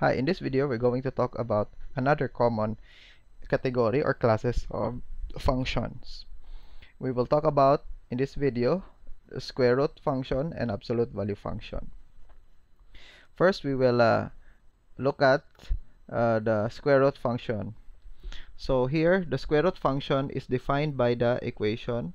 Hi, in this video we're going to talk about another common category or classes of functions. We will talk about in this video the square root function and absolute value function. First we will look at the square root function. So here the square root function is defined by the equation.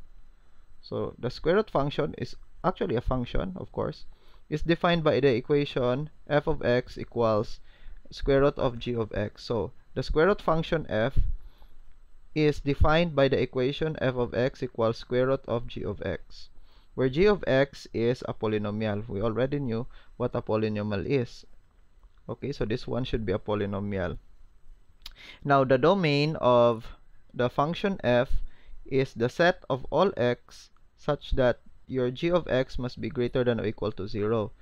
So the square root function is actually a function, of course. It's defined by the equation f of x equals square root of g of x. So the square root function f is defined by the equation f of x equals square root of g of x, where g of x is a polynomial. We already knew what a polynomial is. Okay, so this one should be a polynomial. Now the domain of the function f is the set of all x such that your g of x must be greater than or equal to 0.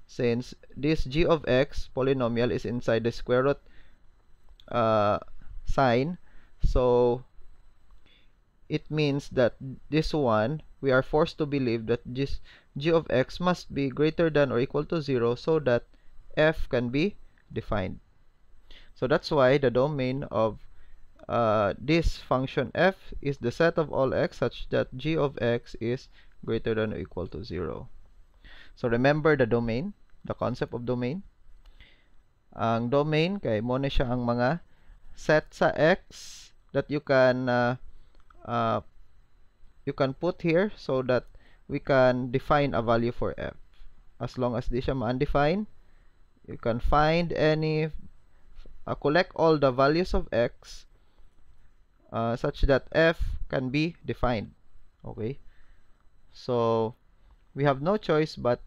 Since this g of x polynomial is inside the square root sign, so it means that this one, we are forced to believe that this g of x must be greater than or equal to 0 so that f can be defined. So that's why the domain of this function f is the set of all x such that g of x is greater than or equal to 0. So remember the domain, the concept of domain. Ang domain kay mo na siya ang mga set sa x that you can put here so that we can define a value for f. As long as di siya ma-undefined, you can find any collect all the values of x such that f can be defined. Okay, so we have no choice but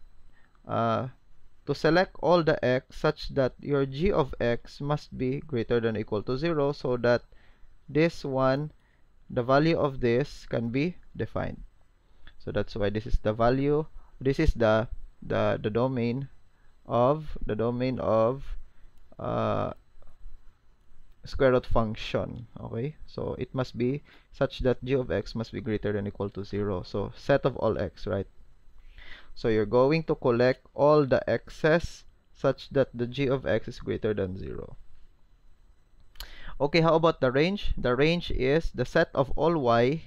to select all the x such that your g of x must be greater than or equal to 0 so that this one, the value of this can be defined. So that's why this is the value, this is the domain of square root function. Okay, so it must be such that g of x must be greater than or equal to 0. So set of all x, right? So you're going to collect all the x's such that the g of x is greater than 0. Okay, how about the range? The range is the set of all y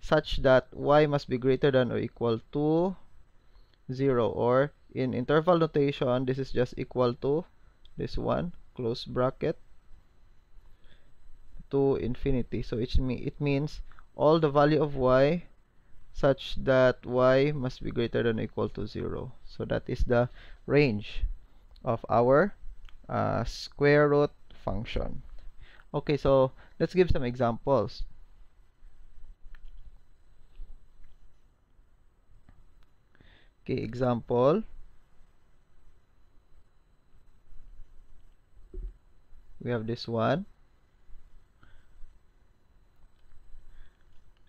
such that y must be greater than or equal to 0, or in interval notation, this is just equal to this one, close bracket, to infinity. So it means all the value of y such that y must be greater than or equal to 0. So that is the range of our square root function. Okay, so let's give some examples. Okay, example. We have this one.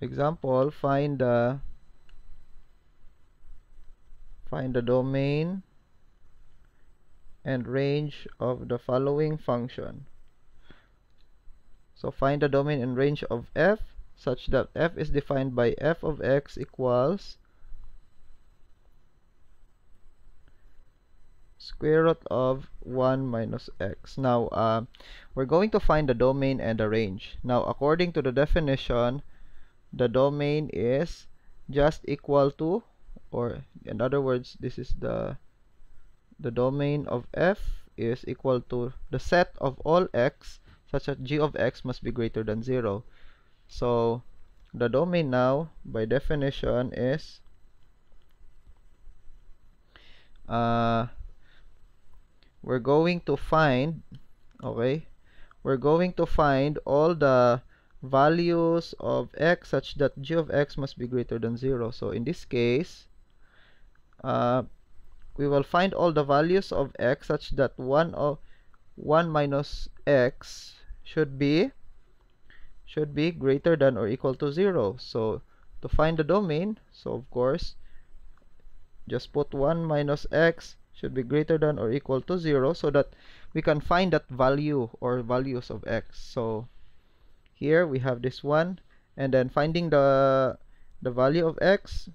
Example, find the domain and range of the following function. So find the domain and range of f such that f is defined by f of x equals square root of 1 minus x. Now we're going to find the domain and the range. Now according to the definition, the domain is just equal to, or in other words, this is the domain of f is equal to the set of all x such that g of x must be greater than 0. So the domain now by definition is we're going to find, okay, we're going to find all the values of x such that g of x must be greater than 0. So in this case, we will find all the values of x such that 1 minus x should be greater than or equal to 0. So to find the domain, so of course just put 1 minus x should be greater than or equal to 0 so that we can find that value or values of x. So here we have this one, and then finding the value of x,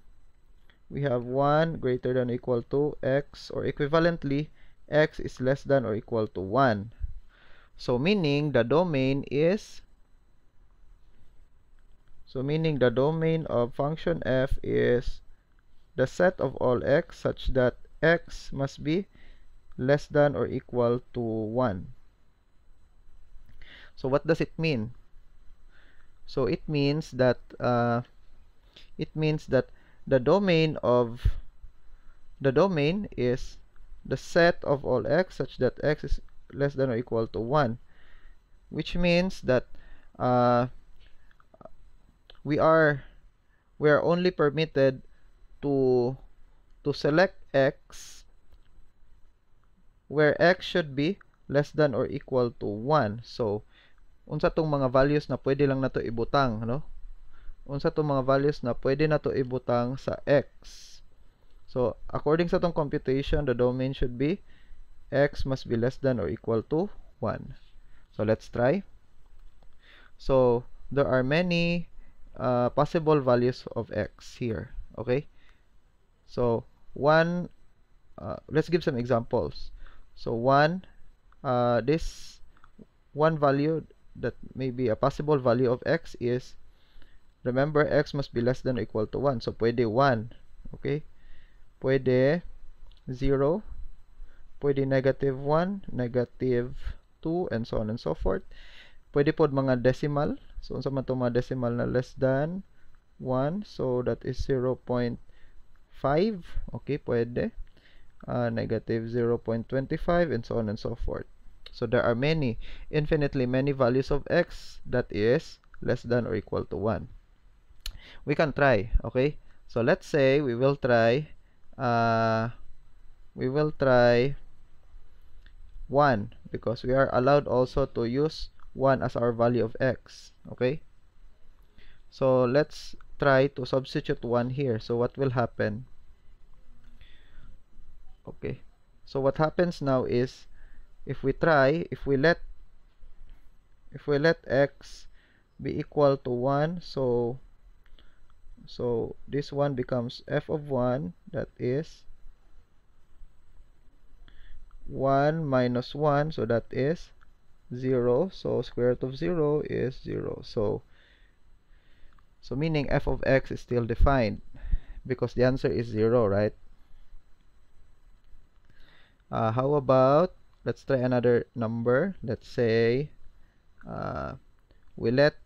we have 1 greater than or equal to x, or equivalently x is less than or equal to 1. So meaning the domain of function f is the set of all x such that x must be less than or equal to 1. So what does it mean? So it means that the domain is the set of all x such that x is less than or equal to 1, which means that we are only permitted to select x where x should be less than or equal to 1. So unsa tong mga values na pwede lang nato ibutang, no? Unsa tong mga values na pwede nato ibutang sa x. So according sa tong computation, the domain should be x must be less than or equal to 1. So let's try. So there are many possible values of x here. Okay, so let's give some examples. So this one value that may be a possible value of x is, remember, x must be less than or equal to 1. So pwede 1, okay, pwede 0, pwede negative 1, negative 2, and so on and so forth. Pwede pod mga decimal. So unsa man itong mga decimal na less than 1, so that is 0.5. Okay, pwede negative 0.25, and so on and so forth. So there are infinitely many values of x that is less than or equal to 1. We can try. Okay, so let's say we will try 1, because we are allowed also to use 1 as our value of x. Okay, so let's try to substitute 1 here. So what will happen? Okay, so what happens now is, if we let x be equal to 1, so this one becomes f of 1, that is 1 minus 1, so that is 0. So square root of 0 is 0. So meaning f of x is still defined because the answer is 0, right? How about, let's try another number. Let's say we let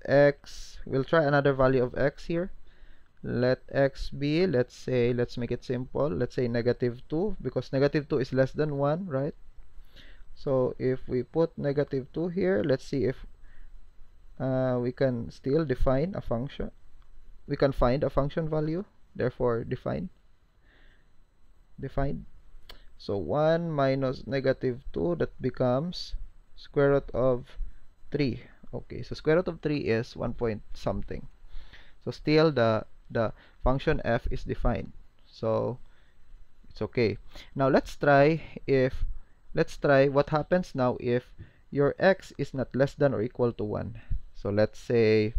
x, we'll try another value of x here. Let x be, let's make it simple, let's say negative 2, because negative 2 is less than 1, right? So if we put negative 2 here, let's see if we can still define a function. We can find a function value, therefore defined. So 1 minus negative 2, that becomes square root of 3. Okay, so square root of 3 is 1 point something. So still the function f is defined, so it's okay. Now let's try what happens now if your x is not less than or equal to 1. So let's say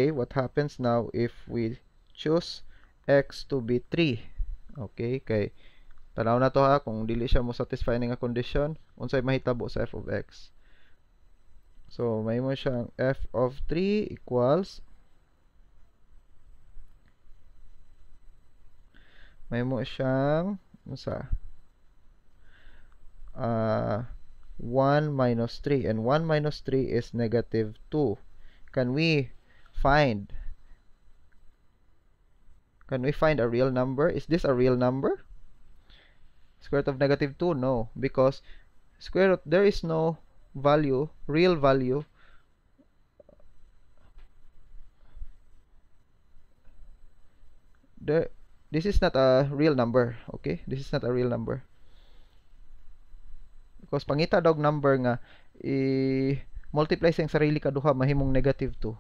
what happens now if we choose x to be 3. Okay, kay tanaw na to ha, kung dili siya mo satisfy nga condition, unsay mahitabo sa f of x. So may mo siyang f of 3 equals, may mo siyang 1 minus 3, and 1 minus 3 is negative 2. Can we find a real number? Is this a real number? Square root of negative 2? No, because square root, there is no value, real value. This is not a real number. Okay, this is not a real number, because pangita dog number nga i-multiply sa sarili kaduha mahimong negative 2.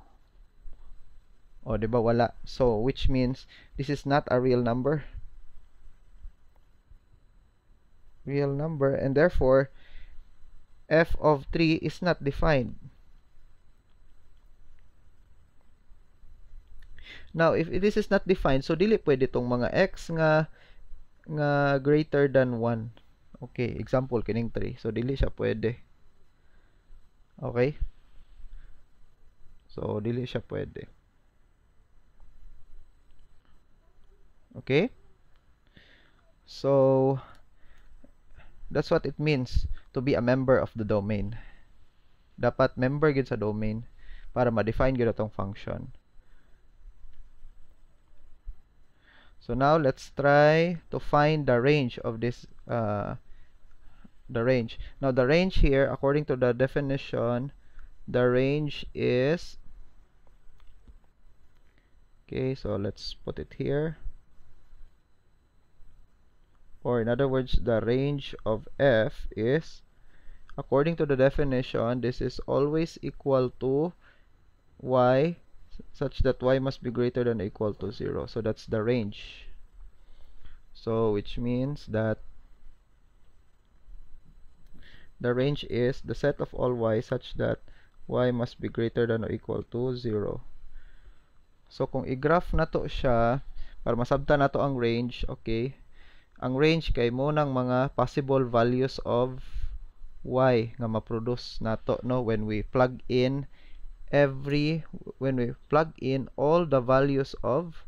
O, di ba wala? So which means this is not a real number. And therefore f of 3 is not defined. Now, if this is not defined, so dili pwede tong mga x nga greater than 1. Okay, example kining 3. So dili siya pwede. Okay? So dili siya pwede. Okay? So that's what it means to be a member of the domain. Dapat member gid sa domain para ma-define gid atong function. So now let's try to find the range of this the range. Now the range here, according to the definition, the range is, okay, so let's put it here. Or in other words, the range of f is, according to the definition, this is always equal to y such that y must be greater than or equal to 0. So that's the range. So which means that the range is the set of all y such that y must be greater than or equal to 0. So kung i-graph na to siya, para masabtan na to ang range, okay, ang range kay mo ng mga possible values of y nga ma-produce nato, no, when we plug in all the values of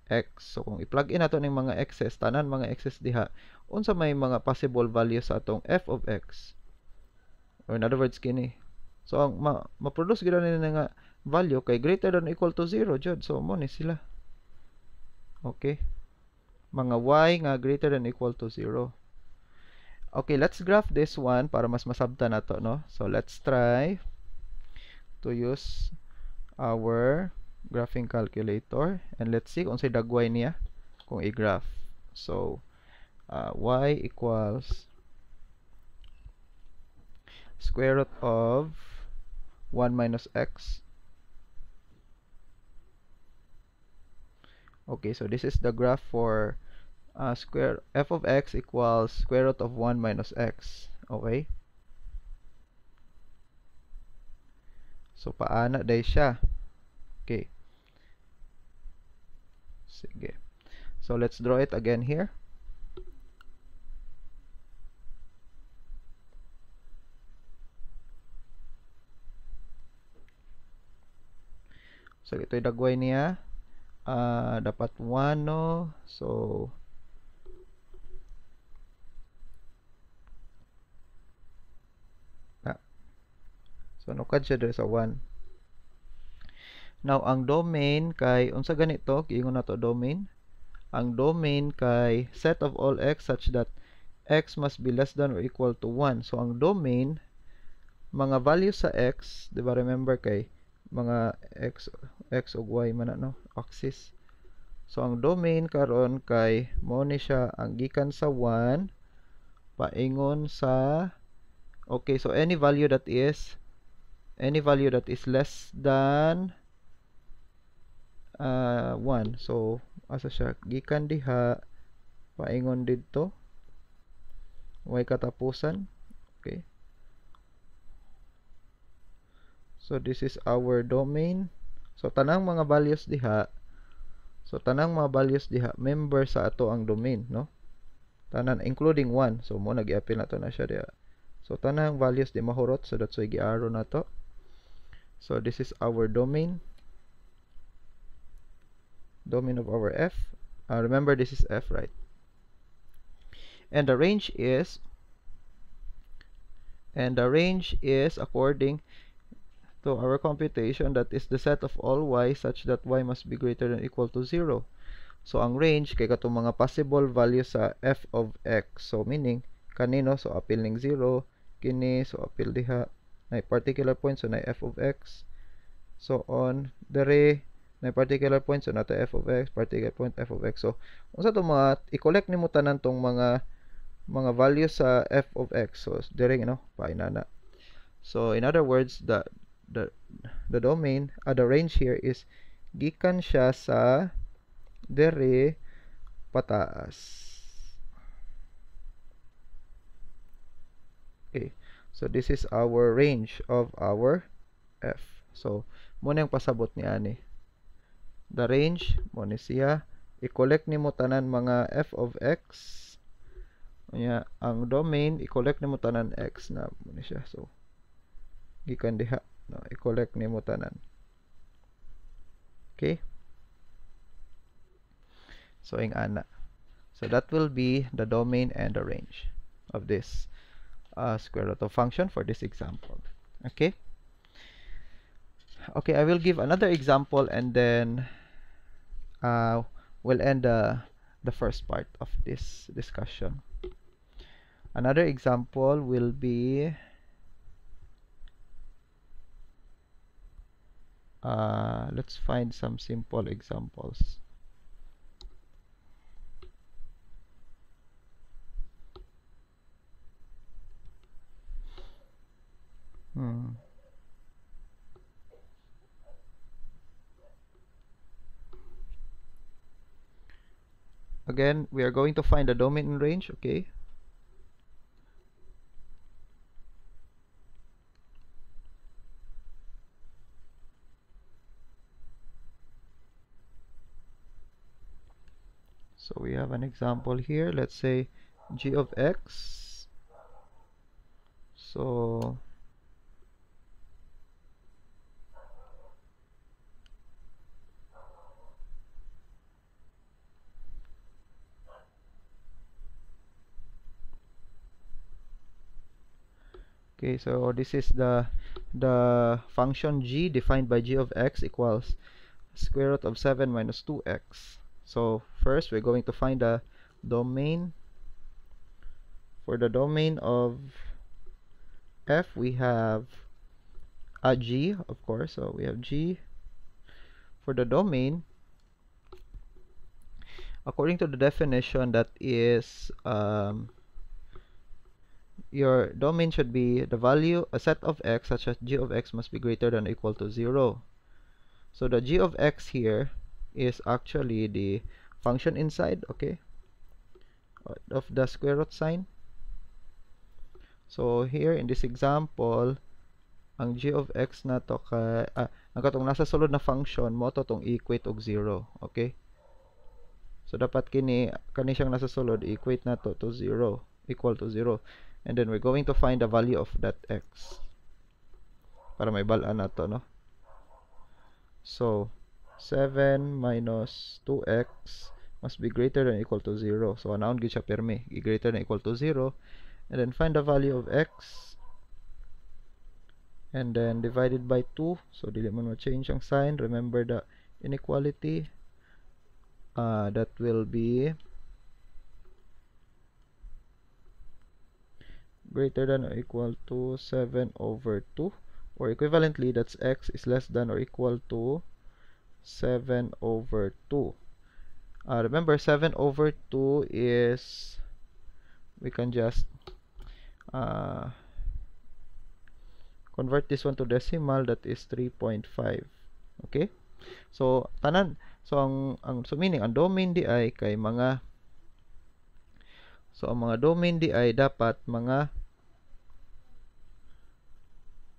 x. So kung i-plug in nato ning mga x's, tanan mga x's diha, unsa may mga possible values sa atong f of x, or in other words kini, so ang ma-produce gid ni nga value kay greater than or equal to 0 jud. So mo ni sila, okay, mga y nga greater than or equal to 0. Okay, let's graph this one para mas masabtan nato, no? So let's try to use our graphing calculator and let's see kung say dagway niya kung i-graph. So y equals square root of 1 minus x. Okay, so this is the graph for f of x equals square root of 1 minus x. Okay, so paana day siya. Okay, sige, so let's draw it again here. So ito'y dagway niya, dapat 1, no? So nukad siya dito sa 1. Now ang domain kay unsa ganito, giingon nato domain. Ang domain kay set of all x such that x must be less than or equal to 1. So ang domain, mga values sa x, di ba, remember kay mga x ug y man, no, axis. So ang domain karon kay mo ni siya ang gikan sa 1 paingon sa, okay, so any value that is less than 1. So asa siya, gikan diha paingon didto way katapusan. Okay, so this is our domain. So tanang mga values diha, member sa ato ang domain, no, tanan including 1. So mo nag-i-appeal na to na siya diha. So tanang values di mahurot, so that's why gi-arrow na to. So this is our domain of our f. Remember this is f, right? And the range is according to our computation, that is the set of all y such that y must be greater than or equal to 0. So ang range kay katong mga possible values sa f of x. So meaning kanino, so appeal ning 0, kini, so appeal diha na particular point, so na f of x, so on dere na particular point, so nato f of x, particular point f of x. So unsa to mga i-collect nimo tanan tong mga values sa f of x, so dere, you know, painana. So in other words, the domain, the range here is gikan siya sa dere pataas. Okay, so this is our range of our f. So muna yung pasabot ni ani. The range mo ni siya i-collect nimo tanan mga f of x. Unya ang domain i-collect nimo tanan x na mo ni siya. So gikan diha no, i-collect nimo tanan. Okay? So ing ana. So that will be the domain and the range of this square root of function for this example. Okay? Okay, I will give another example and then we'll end the first part of this discussion. Another example will be let's find some simple examples. Again, we are going to find the domain and range, okay? So we have an example here. Let's say g of x. So okay, so this is the function g defined by g of x equals square root of 7 minus 2x. So first we're going to find the domain. For the domain of f, we have a g, of course. So we have g. For the domain, according to the definition, that is your domain should be the value, a set of x such as g of x must be greater than or equal to 0. So the g of x here is actually the function inside, okay, of the square root sign. So here in this example, ang g of x na to ang katong nasa sulod na function mo to tong equate og 0, okay? So dapat kani siyang nasa sulod equate na to 0, equal to 0. And then we're going to find the value of that x para may balaan na to, no? So 7 minus 2x must be greater than or equal to 0. So anaon gid siya permi, greater than or equal to 0. And then find the value of x and then divided by 2. So dili man ma-change ang sign. Remember the inequality. That will be greater than or equal to 7 over 2, or equivalently that's x is less than or equal to 7 over 2. Remember 7 over 2 is, we can just convert this one to decimal, that is 3.5. Okay, so tanan, so so meaning ang domain di ay kay mga, so ang mga domain di ay dapat mga,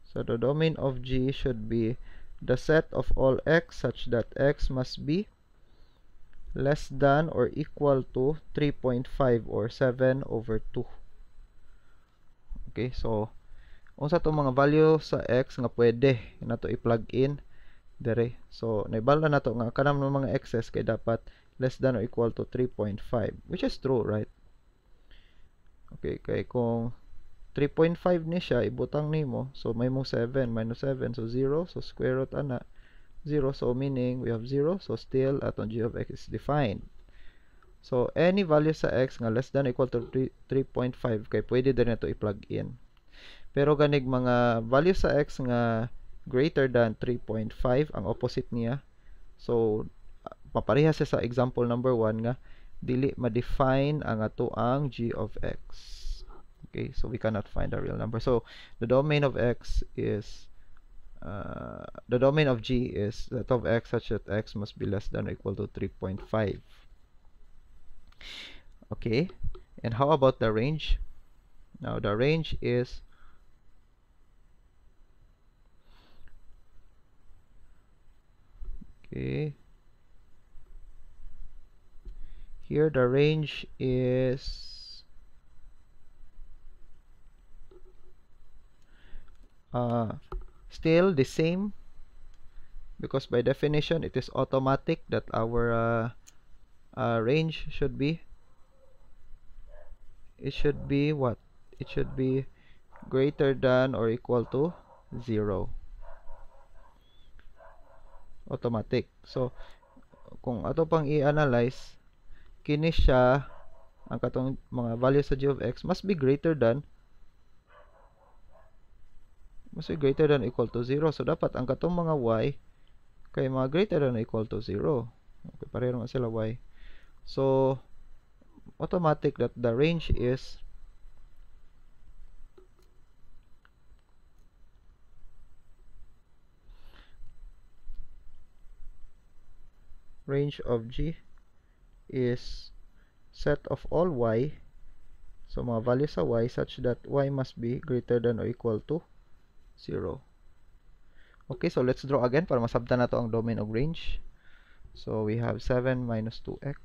so the domain of g should be the set of all x such that x must be less than or equal to 3.5 or 7 over 2. Okay, so unsa to mga value sa x nga pwede nato i-plug in dire. So naibala nato nga kanang mga x's kay dapat less than or equal to 3.5, which is true, right? Okay, kay kung 3.5 ni siya ibutang nimo, so may mong 7 minus 7, so 0, so square root ana 0, so meaning we have 0, so still atong g of x is defined. So any value sa x nga less than or equal to 3.5 kay pwede din nato i-plug in. Pero ganig mga value sa x nga greater than 3.5, ang opposite niya. So mapareha siya sa example number 1 nga dili ma-define ang ato ang g of x. Okay, so we cannot find a real number. So the domain of x is the domain of g is that of x such that x must be less than or equal to 3.5. Okay, and how about the range? Now the range is okay. Here the range is still the same, because by definition it is automatic that our range should be, it should be what? It should be greater than or equal to 0. Automatic. So kung ato pang i-analyze, kini siya, ang katong mga values sa g of x must be greater than or equal to 0. So dapat ang katong mga y kay mga greater than or equal to 0. Okay, pareho nga sila y. So automatic that the range is range of g is set of all y, so mga values sa y, such that y must be greater than or equal to 0. Okay, so let's draw again para masabtan na to ang domain of range. So we have 7 minus 2x.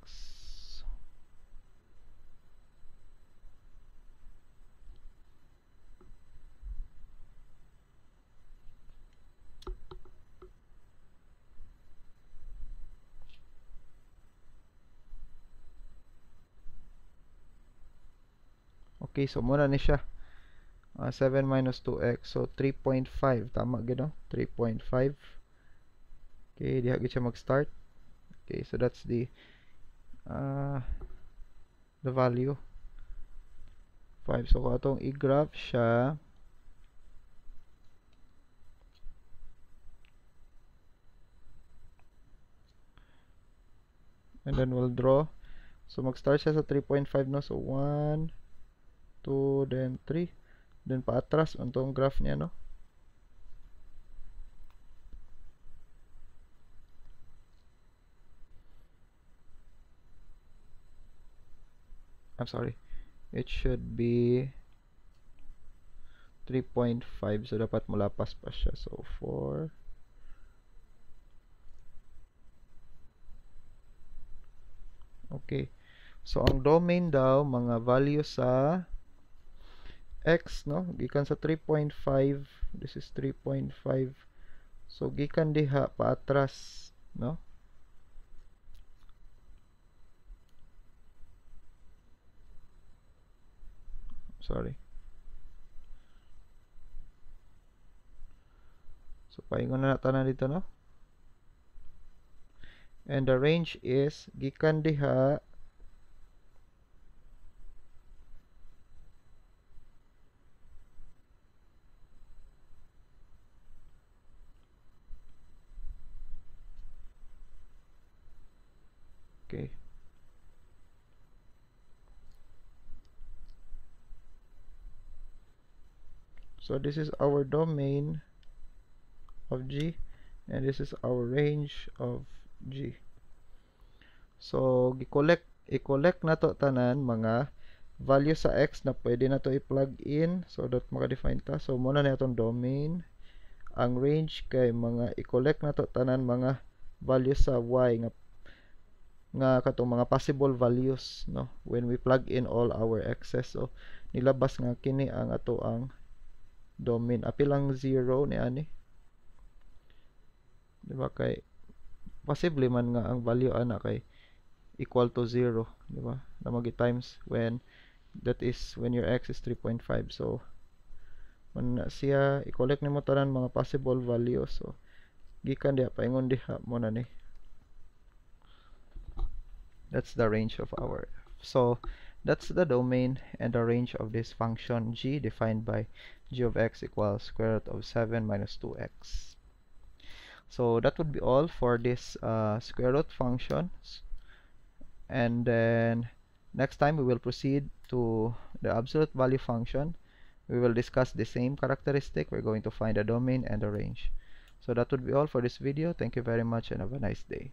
Okay, so muna ni siya. 7 minus 2x, so 3.5. Tama gino? 3.5. Okay, diha gid siya mag-start. Okay, so that's the value 5. So kung atong i-graph siya, and then we'll draw. So mag-start siya sa 3.5, no? So 1, 2, then 3. Then paatras untong graph niya, no? I'm sorry. It should be 3.5. So dapat mulapas pa siya. So 4. Okay. So ang domain daw mga value sa x, no, gikan sa 3.5, this is 3.5, so gikan diha paatras, no, sorry, so paingon na tanan dito, no, and the range is gikan diha okay. So this is our domain of G, and this is our range of G. So i-collect na to tanan mga value sa x na pwede na to i-plug in so that maka-define ta. So muna na itong domain. Ang range kay mga i-collect na to tanan mga values sa y nga katong mga possible values, no, when we plug in all our x's. So nilabas nga kini ang ato ang domain. Apilang 0 ni ani, diba, kay possibly man nga ang value ana kay equal to 0, diba, na magi times when that is when your x is 3.5. so man na siya i-collect nimo tanan mga possible values. So gikan diha paingon diha mo na ni, that's the range of our f. So that's the domain and the range of this function g defined by g of x equals square root of 7 minus 2x. So that would be all for this square root functions, and then next time we will proceed to the absolute value function. We will discuss the same characteristic. We're going to find the domain and the range. So that would be all for this video. Thank you very much and have a nice day.